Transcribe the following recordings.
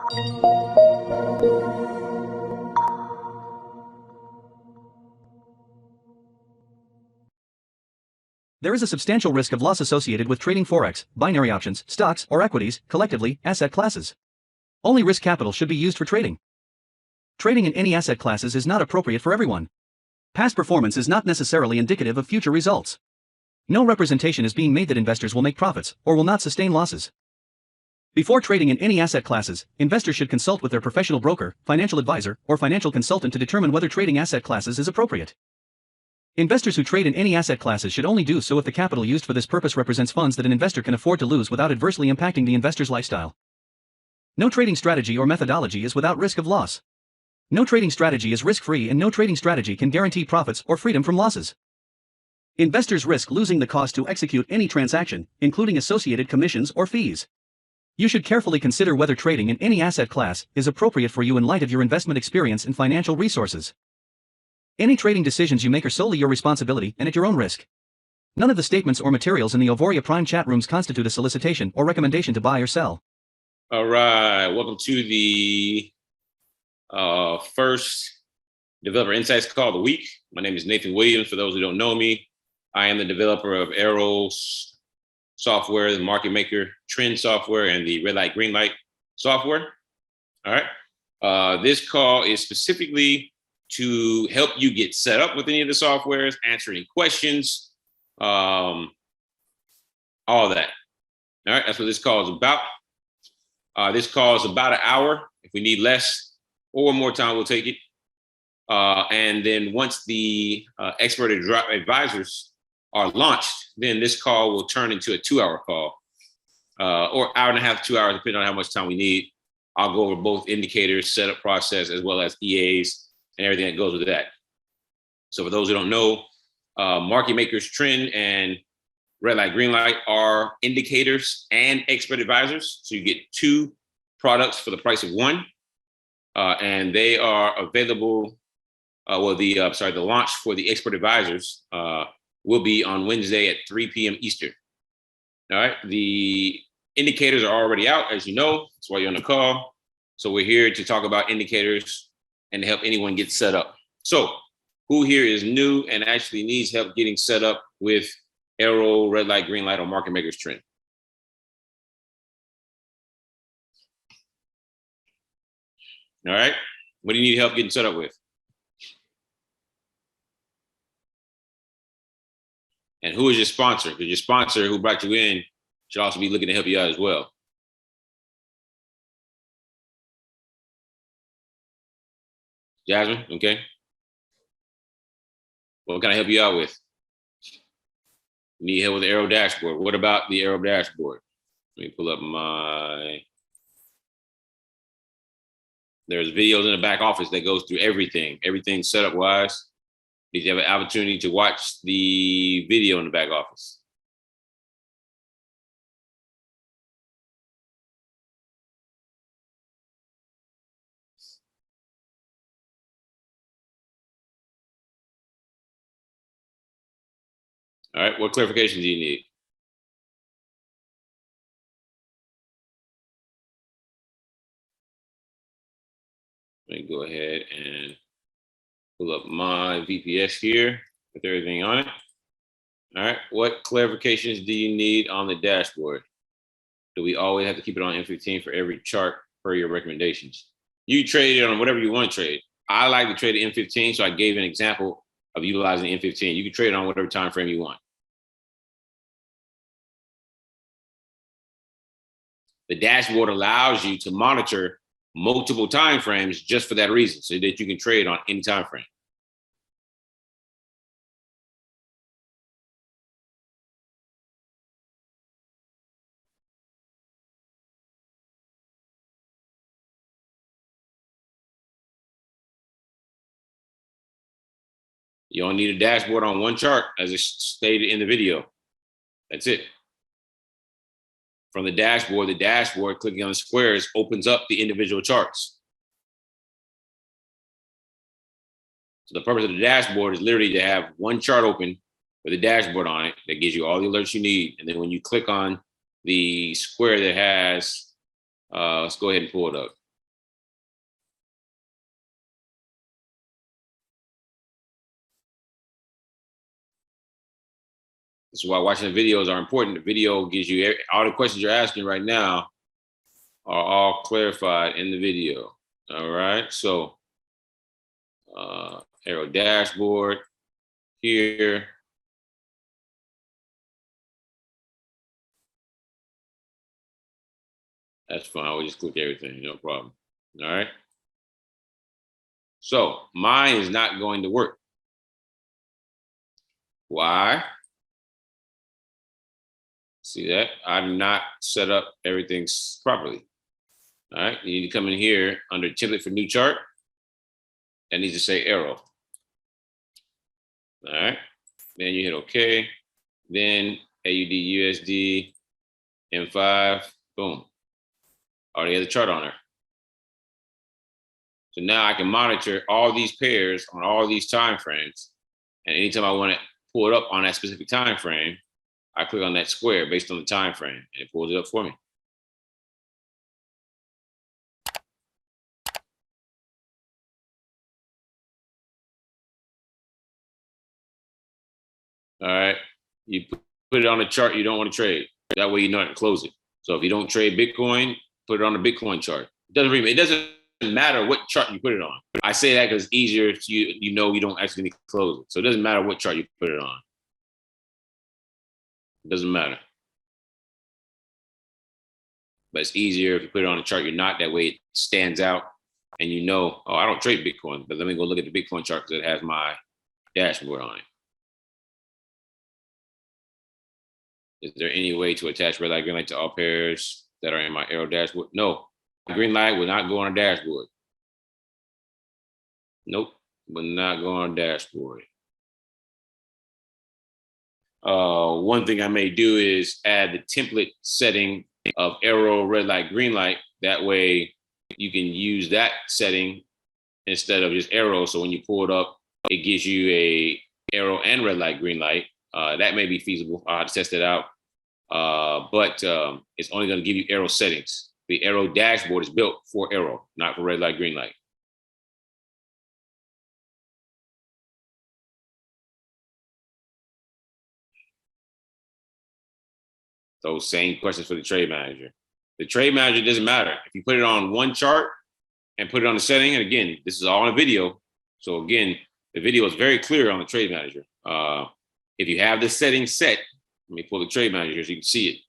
There is a substantial risk of loss associated with trading forex, binary options, stocks, or equities, collectively, asset classes. Only risk capital should be used for trading. Trading in any asset classes is not appropriate for everyone. Past performance is not necessarily indicative of future results. No representation is being made that investors will make profits, or will not sustain losses. Before trading in any asset classes, investors should consult with their professional broker, financial advisor, or financial consultant to determine whether trading asset classes is appropriate. Investors who trade in any asset classes should only do so if the capital used for this purpose represents funds that an investor can afford to lose without adversely impacting the investor's lifestyle. No trading strategy or methodology is without risk of loss. No trading strategy is risk-free, and no trading strategy can guarantee profits or freedom from losses. Investors risk losing the cost to execute any transaction, including associated commissions or fees. You should carefully consider whether trading in any asset class is appropriate for you in light of your investment experience and financial resources. Any trading decisions you make are solely your responsibility and at your own risk. None of the statements or materials in the Auvoria Prime chat rooms constitute a solicitation or recommendation to buy or sell. All right, welcome to the first Developer Insights Call of the week. My name is Nathan Williams. For those who don't know me, I am the developer of AIRO software, the market maker trend software, and the red light, green light software. All right, this call is specifically to help you get set up with any of the softwares, answer any questions, all of that. All right, that's what this call is about. This call is about an hour. If we need less or more time, we'll take it. And then once the expert advisors are launched, then this call will turn into a 2-hour call, or hour and a half, 2 hours, depending on how much time we need. I'll go over both indicators, setup process, as well as EAs, and everything that goes with that. So for those who don't know, market makers trend and red light, green light are indicators and expert advisors. So you get 2 products for the price of 1. And they are available, the launch for the expert advisors will be on Wednesday at 3 p.m. Eastern. All right, the indicators are already out, as you know, that's why you're on the call. So we're here to talk about indicators and to help anyone get set up. So who here is new and actually needs help getting set up with AIRO, red light, green light, or market makers trend? All right, what do you need help getting set up with? And who is your sponsor? Because your sponsor who brought you in should also be looking to help you out as well. Jasmine, okay. What can I help you out with? You need help with the AIRO dashboard. What about the AIRO dashboard? Let me pull up my, there's videos in the back office that goes through everything setup wise. You have an opportunity to watch the video in the back office. All right, what clarification do you need? Let me go ahead and pull up my VPS here with everything on it. All right, what clarifications do you need on the dashboard? Do we always have to keep it on M15 for every chart per your recommendations? You trade it on whatever you want to trade. I like to trade the M15, so I gave an example of utilizing the M15. You can trade it on whatever time frame you want. The dashboard allows you to monitor multiple time frames just for that reason, so that you can trade on any time frame. You don't need a dashboard on one chart, as it's stated in the video. That's it. From the dashboard, clicking on the squares opens up the individual charts. So the purpose of the dashboard is literally to have one chart open with a dashboard on it that gives you all the alerts you need. And then when you click on the square that has, let's go ahead and pull it up. This is why watching the videos are important. The video gives you all the questions you're asking right now are all clarified in the video. All right, so AIRO dashboard here. That's fine. We'll just click everything, no problem. All right. So mine is not going to work. Why? See that? I've not set up everything properly. All right. You need to come in here under template for new chart. That needs to say AIRO. All right. Then you hit OK. Then AUD USD M5. Boom. Already has a chart on there. So now I can monitor all these pairs on all these time frames. And anytime I want to pull it up on that specific time frame, I click on that square based on the time frame, and it pulls it up for me. All right. You put it on a chart you don't want to trade. That way you know how to close it. So if you don't trade Bitcoin, put it on the Bitcoin chart. It doesn't matter what chart you put it on. I say that because it's easier if you know you don't actually need to close it. So it doesn't matter what chart you put it on. It doesn't matter. But it's easier if you put it on a chart you're not. That way it stands out and you know, oh, I don't trade Bitcoin, but let me go look at the Bitcoin chart because it has my dashboard on it. Is there any way to attach red light, green light to all pairs that are in my AIRO dashboard? No. Green light will not go on a dashboard. Nope, will not go on a dashboard. One thing I may do is add the template setting of AIRO red light, green light. That way you can use that setting instead of just AIRO. So when you pull it up, it gives you a AIRO and red light, green light. That may be feasible. I'll have to test it out. But it's only going to give you AIRO settings. The AIRO dashboard is built for AIRO, not for red light, green light. Those same questions for the trade manager. The trade manager doesn't matter. If you put it on one chart and put it on the setting, and again, this is all on a video. So again, the video is very clear on the trade manager. If you have the setting set, let me pull the trade manager so you can see it.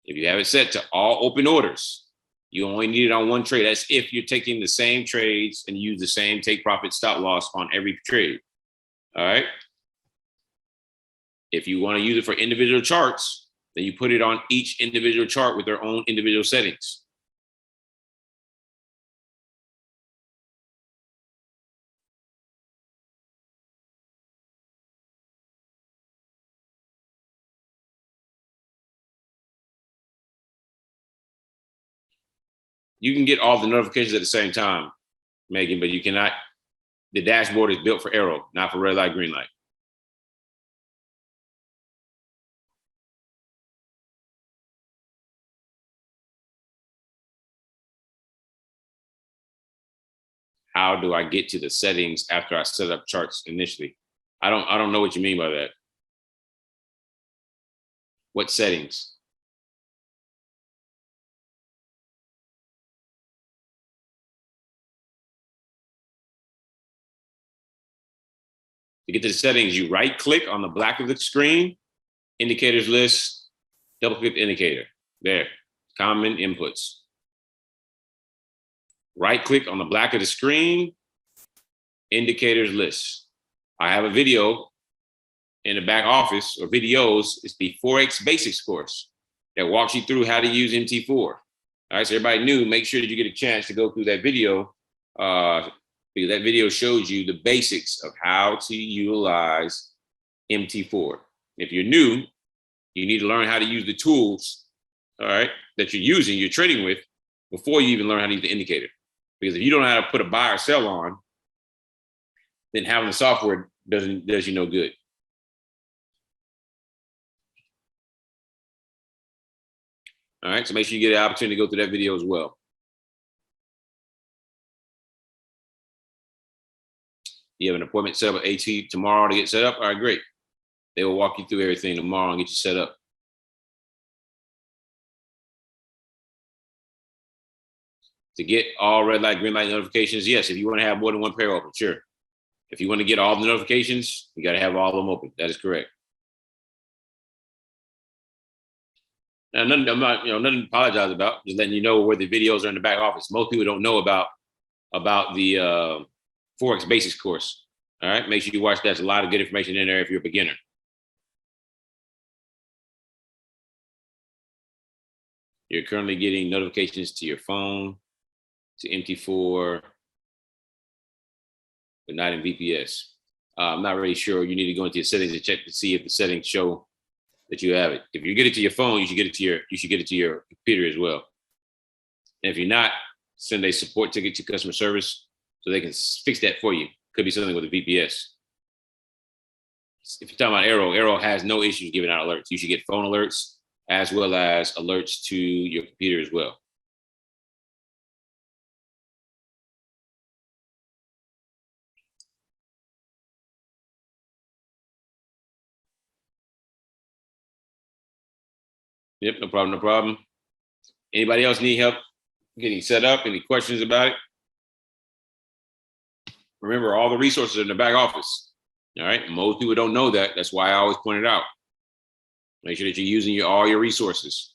If you have it set to all open orders, you only need it on one trade. That's if you're taking the same trades and use the same take profit stop loss on every trade. All right. If you want to use it for individual charts, then you put it on each individual chart with their own individual settings. You can get all the notifications at the same time, Megan, but you cannot. The dashboard is built for AIRO, not for red light, green light. How do I get to the settings after I set up charts initially? I don't know what you mean by that. What settings? To get to the settings, you right click on the black of the screen, indicators list, double click the indicator. There, common inputs. Right click on the black of the screen, indicators list. I have a video in the back office, or videos. It's the Forex Basics course that walks you through how to use MT4. All right, so everybody new, make sure that you get a chance to go through that video, because that video shows you the basics of how to utilize MT4. If you're new, you need to learn how to use the tools, all right, that you're using, you're trading with, before you even learn how to use the indicator. Because if you don't know how to put a buy or sell on, then having the software does you no good. All right, so make sure you get an opportunity to go through that video as well. You have an appointment set up with AT tomorrow to get set up? All right, great. They will walk you through everything tomorrow and get you set up. To get all red light, green light notifications, yes. If you want to have more than one pair open, sure. If you want to get all the notifications, you got to have all of them open. That is correct. Now, nothing, I'm not, nothing to apologize about. Just letting you know where the videos are in the back office. Most people don't know about the Forex Basics course. All right, make sure you watch that. There's a lot of good information in there if you're a beginner. You're currently getting notifications to your phone, to MT4, but not in VPS. I'm not really sure. You need to go into your settings and check to see if the settings show that you have it. If you get it to your phone, you should get it to your computer as well. And if you're not, send a support ticket to customer service so they can fix that for you. Could be something with a VPS. If you're talking about AIRO has no issues giving out alerts. You should get phone alerts as well as alerts to your computer as well. Yep, no problem, no problem. Anybody else need help getting set up? Any questions about it? Remember, all the resources are in the back office. All right, most people don't know that. That's why I always point it out. Make sure that you're using all your resources.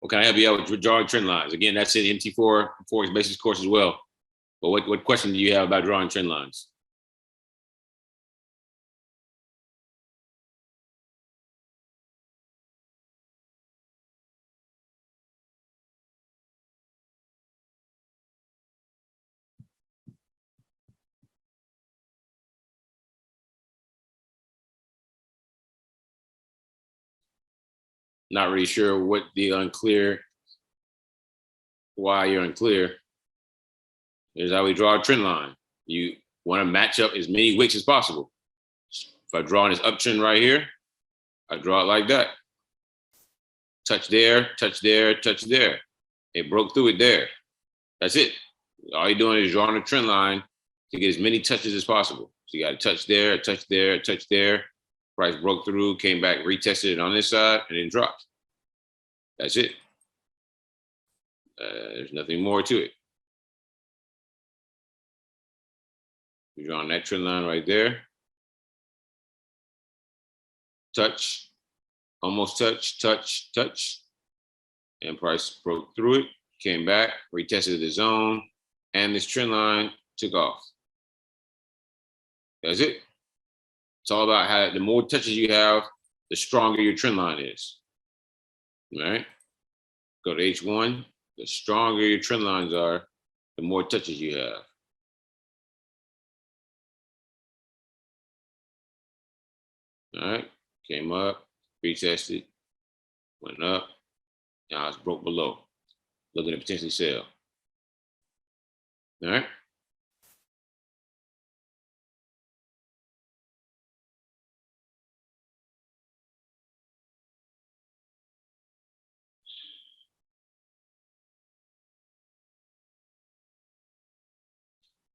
What can I help you out with drawing trend lines? Again, that's in MT4 Forex Basics course as well. But what question do you have about drawing trend lines? Not really sure what the why you're unclear. Here's how we draw a trend line. You want to match up as many wicks as possible. If I draw this uptrend right here, I draw it like that. Touch there, touch there, touch there. It broke through it there. That's it. All you're doing is drawing a trend line to get as many touches as possible. So you got to touch there, touch there, touch there. Price broke through, came back, retested it on this side, and then dropped. That's it. There's nothing more to it. You're drawing that trend line right there. Touch, almost touch, touch, touch. And price broke through it, came back, retested the zone, and this trend line took off. That's it. It's all about how the more touches you have, the stronger your trend line is. All right. Go to H1. The stronger your trend lines are, the more touches you have. All right. Came up, retested, went up. Now it's broke below. Looking to potentially sell. All right.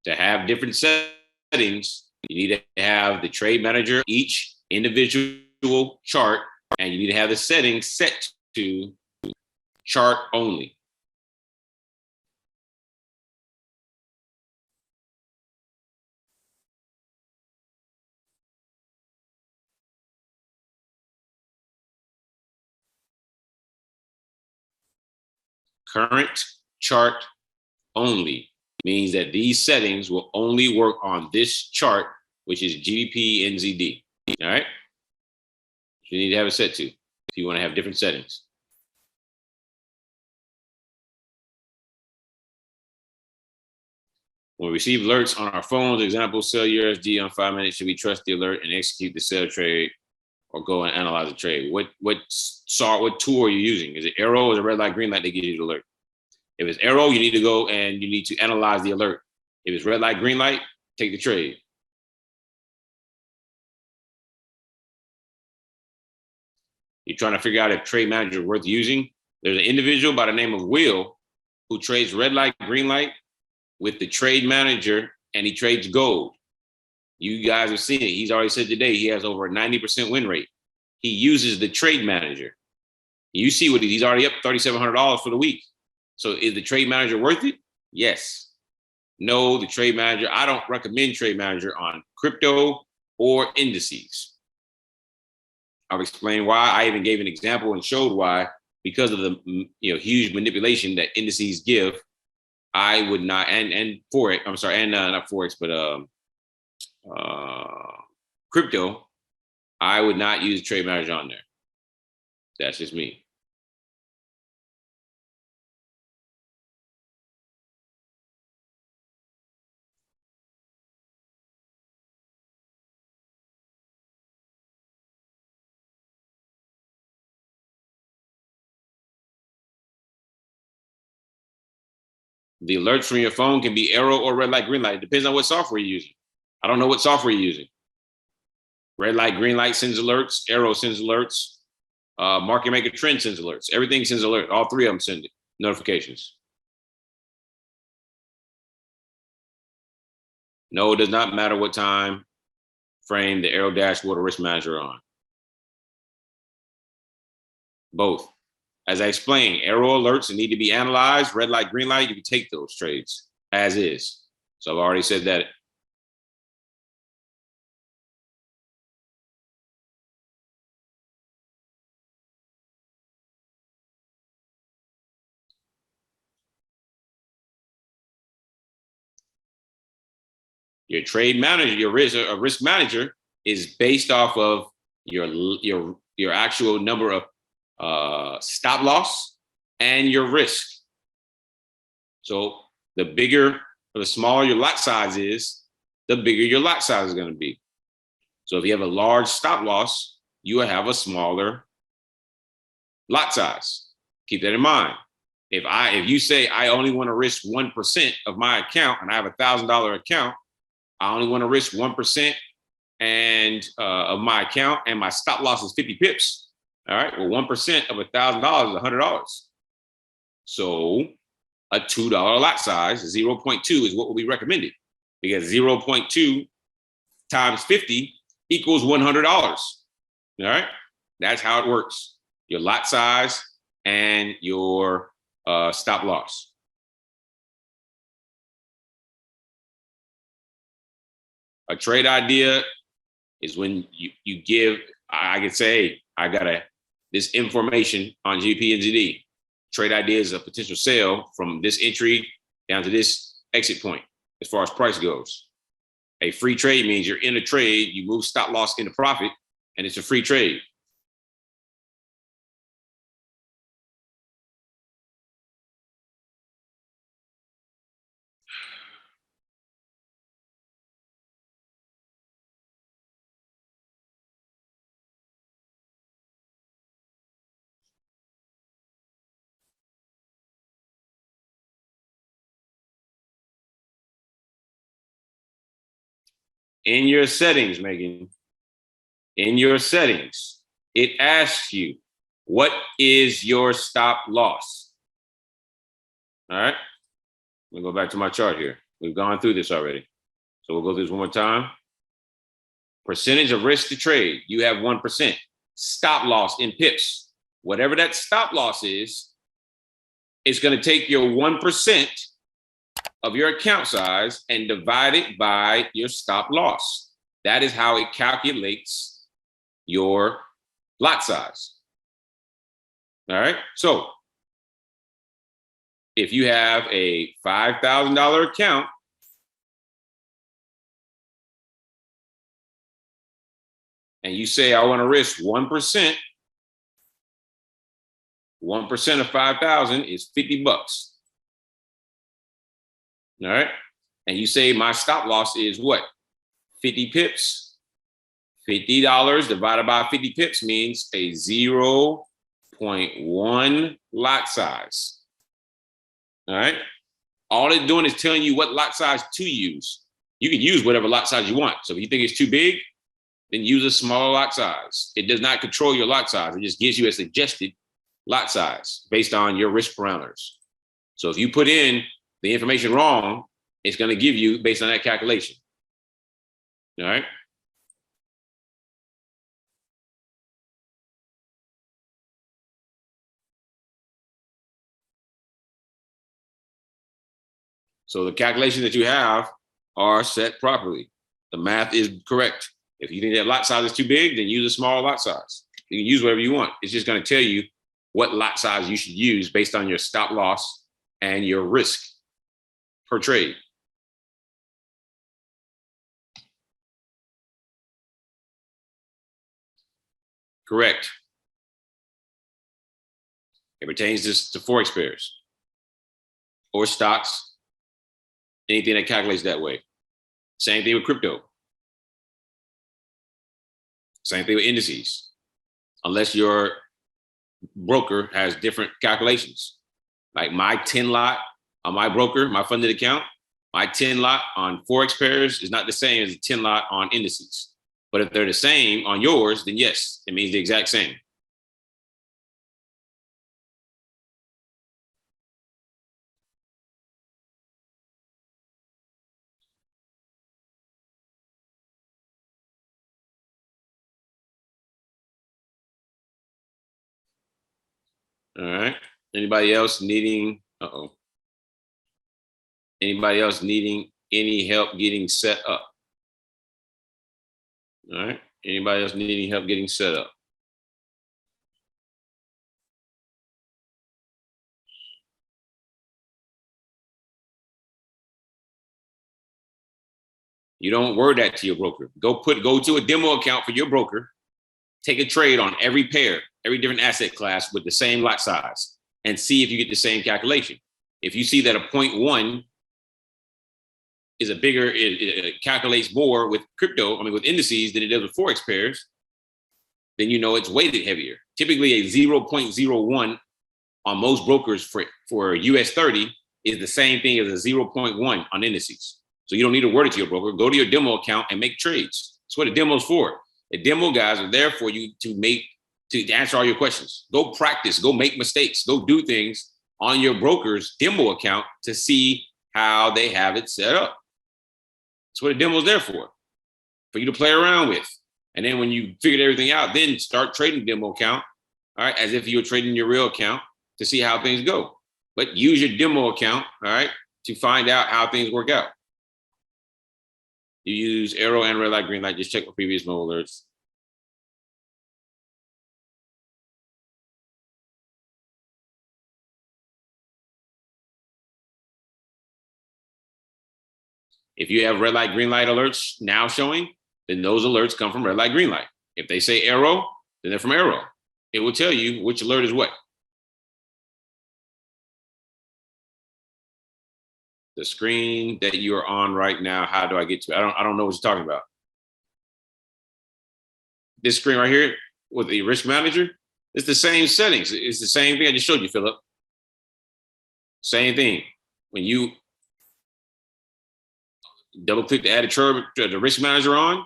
To have different settings, you need to have the trade manager, each individual chart, and you need to have the settings set to chart only. Current chart only means that these settings will only work on this chart, which is GBP NZD. All right. You need to have it set to if you want to have different settings. When we receive alerts on our phones, example, sell USD on 5 minutes, should we trust the alert and execute the sell trade or go and analyze the trade? What tool are you using? Is it AIRO or is it red light, green light that gives you the alert? If it's AIRO, you need to go and you need to analyze the alert. If it's red light, green light, take the trade. You're trying to figure out if trade manager is worth using. There's an individual by the name of Will who trades red light, green light with the trade manager, and he trades gold. You guys have seen it. He's already said today he has over a 90% win rate. He uses the trade manager. You see what he's already up $3,700 for the week. So is the trade manager worth it? Yes. No, the trade manager, I don't recommend trade manager on crypto or indices. I'll explain why. I even gave an example and showed why, because of the huge manipulation that indices give. I would not, and Forex, I'm sorry, and not Forex, but crypto, I would not use trade manager on there. That's just me. The alerts from your phone can be AIRO or red light, green light. It depends on what software you're using. I don't know what software you're using. Red light, green light sends alerts. AIRO sends alerts. Market Maker Trend sends alerts. Everything sends alerts. All three of them send notifications. No, it does not matter what time frame the AIRO dashboard or risk manager are on. Both. As I explained, AIRO alerts that need to be analyzed, red light, green light, you can take those trades as is. So I've already said that. Your trade manager, your risk manager is based off of your actual number of stop loss and your risk. So the bigger or the smaller your lot size is, the bigger your lot size is going to be. So if you have a large stop loss, you will have a smaller lot size. Keep that in mind. If you say I only want to risk 1% of my account and I have $1,000 account, I only want to risk 1% and of my account, and my stop loss is 50 pips. All right. Well, 1% of $1,000 is $100. So a $2 lot size, 0.2 is what will be recommended, because 0.2 times 50 equals $100. All right. That's how it works. Your lot size and your stop loss. A trade idea is when you give, I could say, I got this information on GPNZD. Trade idea is a potential sale from this entry down to this exit point as far as price goes. A free trade means you're in a trade, you move stop loss into profit, and it's a free trade. In your settings, Megan, in your settings, it asks you, what is your stop loss? All right. Let me go back to my chart here. We've gone through this already. So we'll go through this one more time. Percentage of risk to trade, you have 1%. Stop loss in pips. Whatever that stop loss is, it's going to take your 1% of your account size and divide it by your stop loss. That is how it calculates your lot size. All right. So if you have a $5,000 account, and you say, I want to risk 1%, 1% of 5,000 is 50 bucks. All right. And you say my stop loss is what? 50 pips. $50 divided by 50 pips means a 0.1 lot size. All right. All it's doing is telling you what lot size to use. You can use whatever lot size you want. So if you think it's too big, then use a small lot size. It does not control your lot size. It just gives you a suggested lot size based on your risk parameters. So if you put in the information wrong, it's going to give you based on that calculation. All right. So the calculations that you have are set properly. The math is correct. If you think that lot size is too big, then use a small lot size. You can use whatever you want. It's just going to tell you what lot size you should use based on your stop loss and your risk per trade. Correct. It pertains to Forex pairs or stocks, anything that calculates that way. Same thing with crypto. Same thing with indices, unless your broker has different calculations. Like my 10 lot on my broker, my funded account, my 10 lot on Forex pairs is not the same as a 10 lot on indices. But if they're the same on yours, then yes, it means the exact same. All right. Anybody else needing, anybody else needing any help getting set up? All right. Anybody else needing help getting set up? You don't word that to your broker. Go to a demo account for your broker, take a trade on every pair, every different asset class with the same lot size, and see if you get the same calculation. If you see that a 0.1 is a bigger, it calculates more with crypto, with indices than it does with Forex pairs, then you know it's weighted heavier. Typically a 0.01 on most brokers for US 30 is the same thing as a 0.1 on indices. So you don't need to word it to your broker. Go to your demo account and make trades. That's what a demo's for. The demo guys are there for you to answer all your questions. Go practice, go make mistakes, go do things on your broker's demo account to see how they have it set up. That's what a demo is there for you to play around with. And then when you figured everything out, then start trading demo account, all right, as if you were trading your real account to see how things go. But use your demo account, all right, to find out how things work out. You use AIRO and red light, green light. Just check for previous no alerts. If you have red light, green light alerts now showing, then those alerts come from red light, green light. If they say AIRO, then they're from AIRO. It will tell you which alert is what. The screen that you are on right now, how do I get to it? I don't know what you're talking about. This screen right here with the risk manager, it's the same settings. It's the same thing I just showed you, Philip. Same thing. When you double click the add the risk manager on,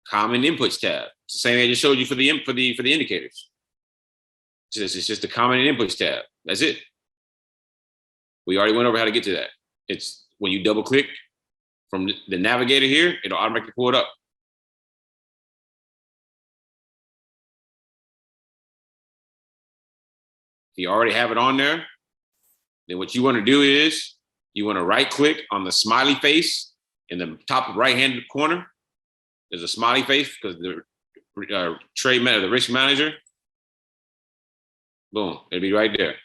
common inputs tab. It's the same thing I just showed you for the indicators. It's just the common inputs tab. That's it. We already went over how to get to that. It's when you double click from the navigator here, it'll automatically pull it up. If you already have it on there, then what you want to do is you want to right click on the smiley face in the top right hand corner. There's a smiley face because the the risk manager. Boom, it'll be right there.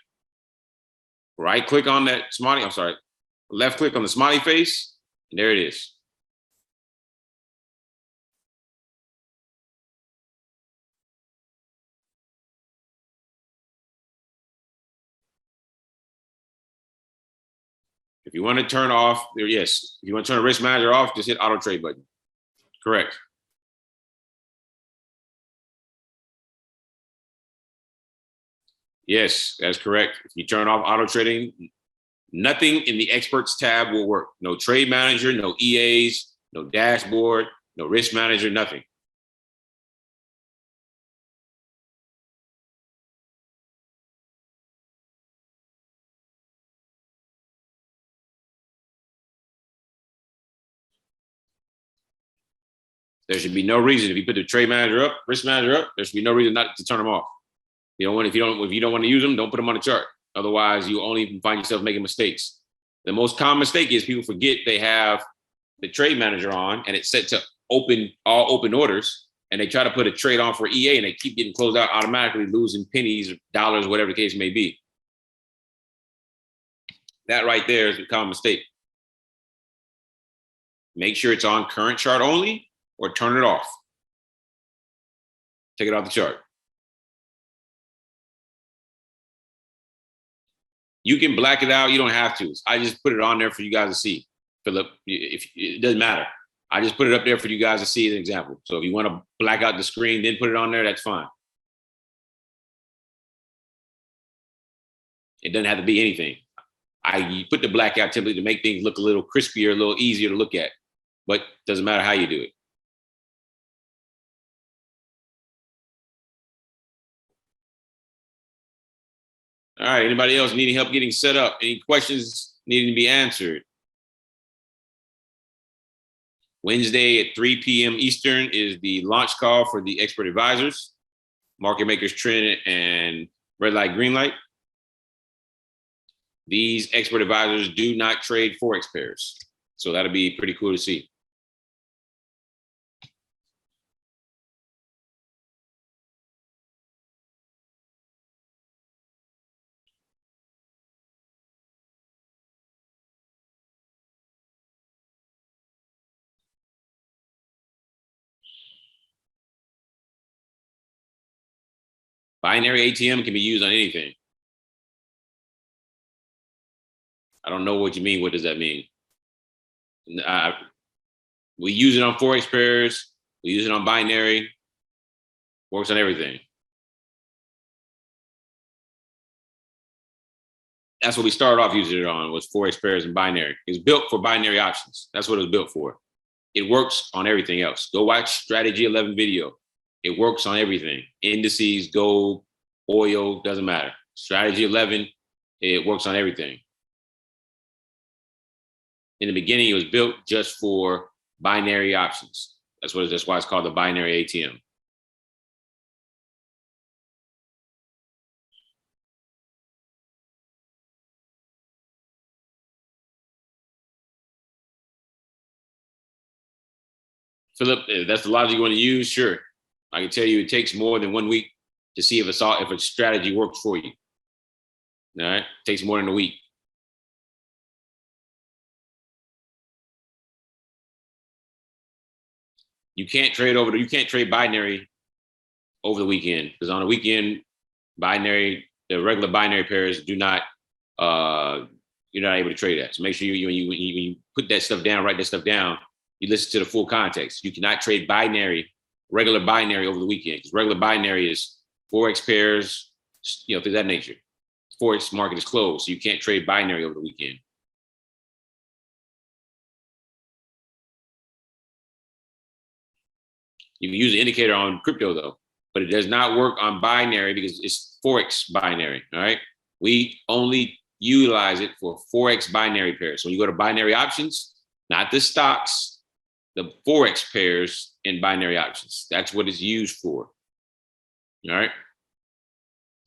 Right click on that smiley, left click on the smiley face, and there it is. If you want to turn off, yes. If you want to turn the risk manager off, just hit auto trade button. Correct. Yes, that's correct. If you turn off auto trading, Nothing in the experts tab will work. No trade manager, no EAs, no dashboard, no risk manager, nothing. There should be no reason if you put the trade manager up, risk manager up, there should be no reason not to turn them off. If you don't want to use them, don't put them on the chart. Otherwise, you only find yourself making mistakes. The most common mistake is people forget they have the trade manager on and it's set to all open orders, and they try to put a trade on for EA and they keep getting closed out automatically, losing pennies, dollars, whatever the case may be. That right there is a common mistake. Make sure it's on current chart only or turn it off. Take it off the chart. You can black it out. You don't have to. I just put it on there for you guys to see. Philip, if it doesn't matter. I just put it up there for you guys to see as an example. So if you want to black out the screen, then put it on there, that's fine. It doesn't have to be anything. I put the blackout typically to make things look a little crispier, a little easier to look at, but doesn't matter how you do it. All right, anybody else needing help getting set up? Any questions needing to be answered? Wednesday at 3 p.m. Eastern is the launch call for the expert advisors, market makers, trend, and red light, green light. These expert advisors do not trade Forex pairs. So that'll be pretty cool to see. Binary ATM can be used on anything. I don't know what you mean. What does that mean? We use it on Forex pairs. We use it on binary. Works on everything. That's what we started off using it on, was Forex pairs and binary. It's built for binary options. That's what it was built for. It works on everything else. Go watch Strategy 11 video. It works on everything. Indices, gold, oil, doesn't matter. Strategy 11, it works on everything. In the beginning, it was built just for binary options. That's why it's called the binary ATM. Philip, if that's the logic you want to use, sure. I can tell you it takes more than 1 week to see if a strategy works for you. All right, it takes more than a week. You can't trade binary over the weekend, because on the weekend, the regular binary pairs do not, you're not able to trade that. So make sure when you put that stuff down, write that stuff down, you listen to the full context. You cannot trade regular binary over the weekend, because regular binary is Forex pairs, things of that nature. Forex market is closed, so you can't trade binary over the weekend. You can use an indicator on crypto though, but it does not work on binary because it's Forex binary, all right? We only utilize it for Forex binary pairs. So when you go to binary options, not the stocks, the Forex pairs in binary options. That's what it's used for, all right?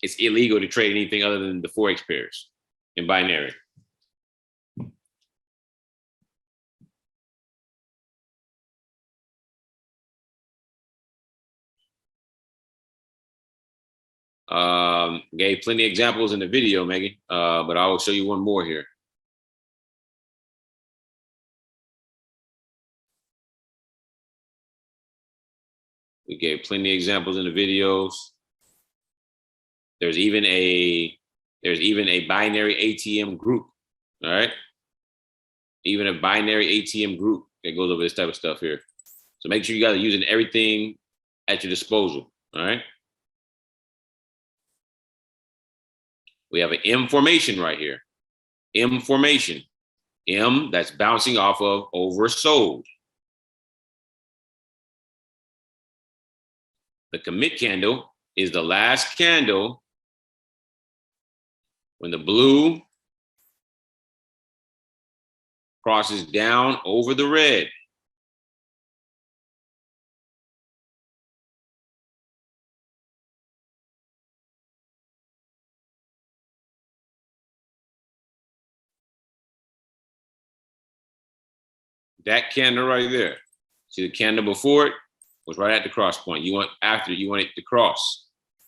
It's illegal to trade anything other than the Forex pairs in binary. Gave plenty of examples in the video, Megan, but I will show you one more here. We gave plenty of examples in the videos. There's even a binary ATM group, all right? Even a binary ATM group that goes over this type of stuff here. So make sure you guys are using everything at your disposal, all right? We have an M formation right here. M formation. M, that's bouncing off of oversold. The commit candle is the last candle when the blue crosses down over the red. That candle right there. See the candle before it was right at the cross point. You want it to cross.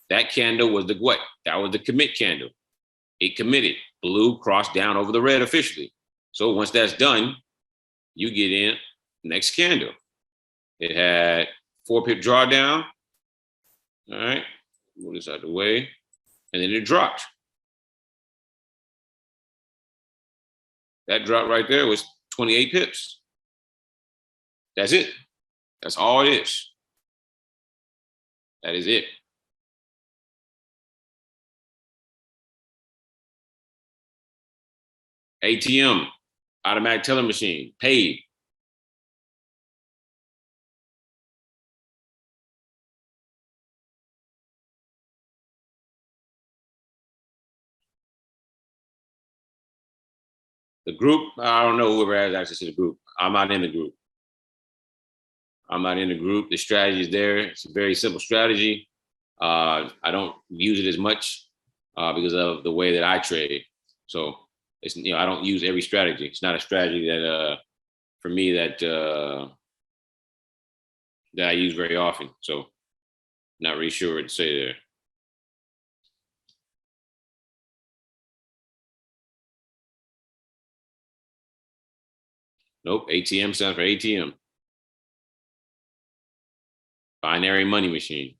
That candle was the what? That was the commit candle. It committed. Blue crossed down over the red officially. So once that's done, you get in next candle. It had 4-pip drawdown. All right, move this out of the way. And then it dropped. That drop right there was 28 pips. That's it. That's all it is. That is it. ATM, automatic teller machine, paid. The group, I don't know whoever has access to the group. I'm not in the group. I'm not in the group. The strategy is there. It's a very simple strategy. I don't use it as much because of the way that I trade. So it's, I don't use every strategy. It's not a strategy that for me that I use very often. So not really sure what to say there. Nope, ATM stands for ATM. Binary money machine.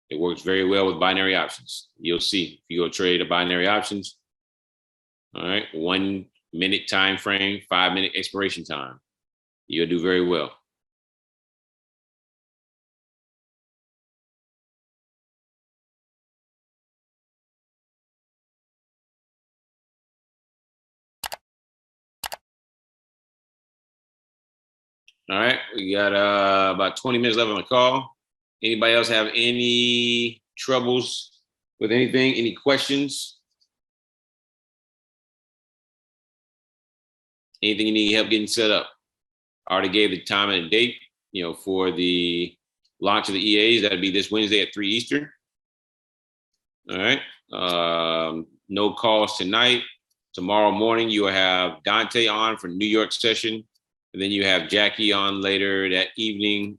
It works very well with binary options. You'll see if you go trade a binary options. All right, 1 minute time frame, 5-minute expiration time. You'll do very well. All right, we got about 20 minutes left on the call. Anybody else have any troubles with anything? Any questions? Anything you need help getting set up? I already gave the time and the date, for the launch of the EAs. That'll be this Wednesday at 3 Eastern. All right. No calls tonight. Tomorrow morning, you will have Dante on for New York session. And then you have Jackie on later that evening,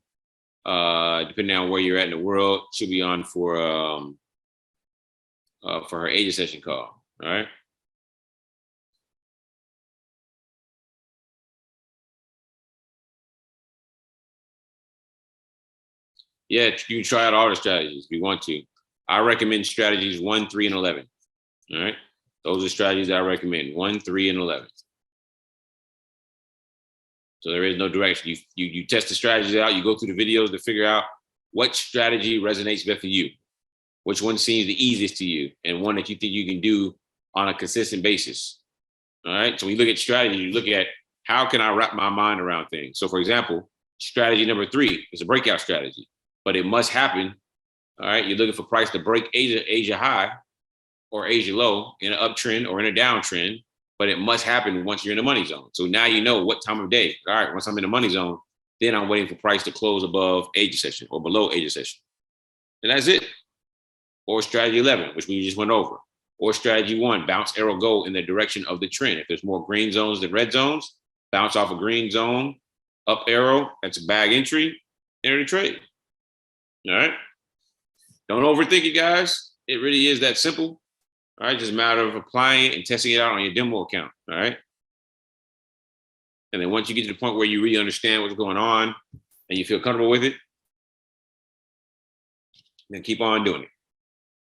depending on where you're at in the world. She'll be on for her agent session call. All right. Yeah, you can try out all the strategies if you want to. I recommend strategies 1, 3, and 11. All right. Those are strategies that I recommend, 1, 3, and 11. So there is no direction. You test the strategies out. You go through the videos to figure out what strategy resonates best for you, which one seems the easiest to you, and one that you think you can do on a consistent basis. All right. So when you look at strategy, you look at how can I wrap my mind around things. So for example, strategy number 3 is a breakout strategy, but it must happen. All right. You're looking for price to break Asia high or Asia low in an uptrend or in a downtrend. But it must happen once you're in the money zone. So now you know what time of day. All right, once I'm in the money zone, then I'm waiting for price to close above agent session or below agent session. And that's it. Or strategy 11, which we just went over. Or strategy 1, bounce arrow go in the direction of the trend. If there's more green zones than red zones, bounce off a green zone, up arrow, that's a bag entry, enter the trade. All right. Don't overthink it, guys. It really is that simple. All right, just a matter of applying it and testing it out on your demo account. All right. And then once you get to the point where you really understand what's going on and you feel comfortable with it, then keep on doing it.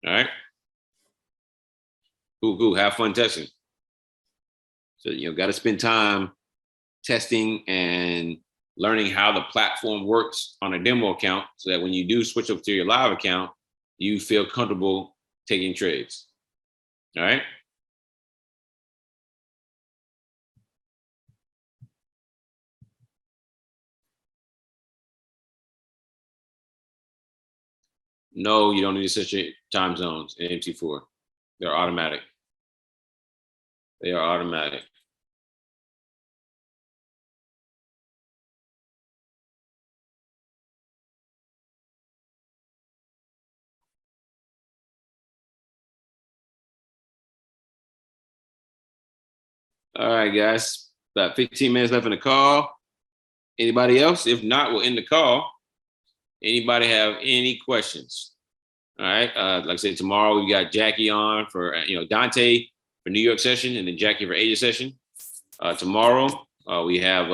All right. Cool. Have fun testing. So, got to spend time testing and learning how the platform works on a demo account so that when you do switch up to your live account, you feel comfortable taking trades. All right. No, you don't need to set your time zones in MT4. They're automatic. They are automatic. All right, guys. About 15 minutes left in the call. Anybody else? If not, we'll end the call. Anybody have any questions? All right. Like I said, tomorrow we got Jackie on for Dante for New York session, and then Jackie for Asia session. Tomorrow we have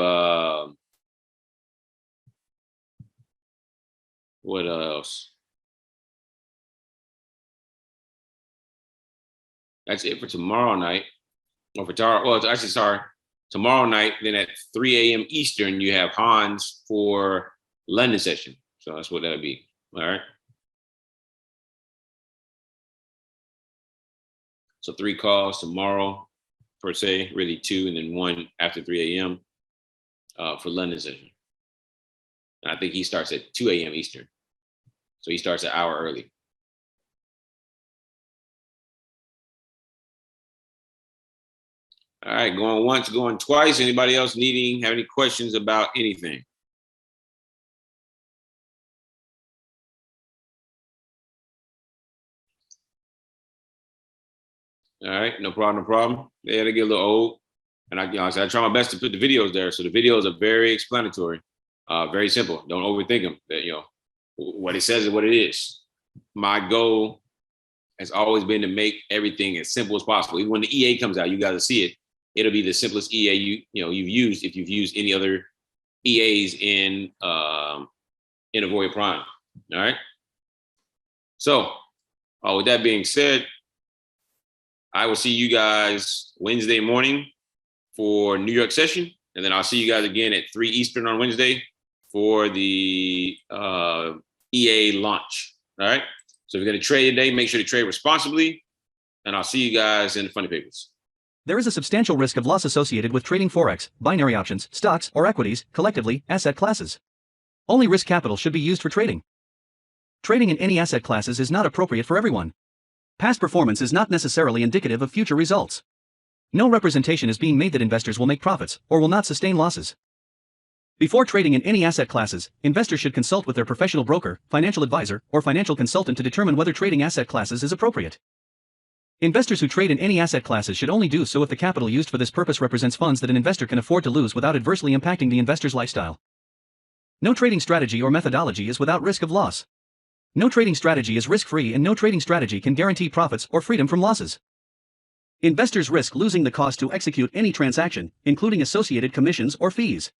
what else? That's it for tomorrow night. Or for tomorrow night. Then at 3 a.m. Eastern, you have Hans for London session. So that's what that'll be. All right. So 3 calls tomorrow, per se, really 2, and then 1 after 3 a.m. For London session. And I think he starts at 2 a.m. Eastern. So he starts an hour early. All right, going once, going twice. Anybody else have any questions about anything? All right, no problem. They had to get a little old. And I try my best to put the videos there. So the videos are very explanatory, very simple. Don't overthink them. What it says is what it is. My goal has always been to make everything as simple as possible. Even when the EA comes out, you guys will see it. It'll be the simplest EA you've used if you've used any other EAs in Auvoria Prime. All right. So with that being said, I will see you guys Wednesday morning for New York session, and then I'll see you guys again at 3 Eastern on Wednesday for the EA launch. All right. So if you're going to trade today, make sure to trade responsibly, and I'll see you guys in the funny papers. There is a substantial risk of loss associated with trading Forex, binary options, stocks, or equities, collectively, asset classes. Only risk capital should be used for trading. Trading in any asset classes is not appropriate for everyone. Past performance is not necessarily indicative of future results. No representation is being made that investors will make profits or will not sustain losses. Before trading in any asset classes, investors should consult with their professional broker, financial advisor, or financial consultant to determine whether trading asset classes is appropriate. Investors who trade in any asset classes should only do so if the capital used for this purpose represents funds that an investor can afford to lose without adversely impacting the investor's lifestyle. No trading strategy or methodology is without risk of loss. No trading strategy is risk-free, and no trading strategy can guarantee profits or freedom from losses. Investors risk losing the cost to execute any transaction, including associated commissions or fees.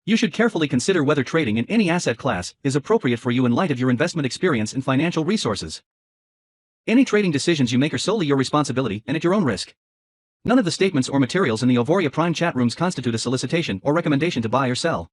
You should carefully consider whether trading in any asset class is appropriate for you in light of your investment experience and financial resources. Any trading decisions you make are solely your responsibility and at your own risk. None of the statements or materials in the Auvoria Prime chat rooms constitute a solicitation or recommendation to buy or sell.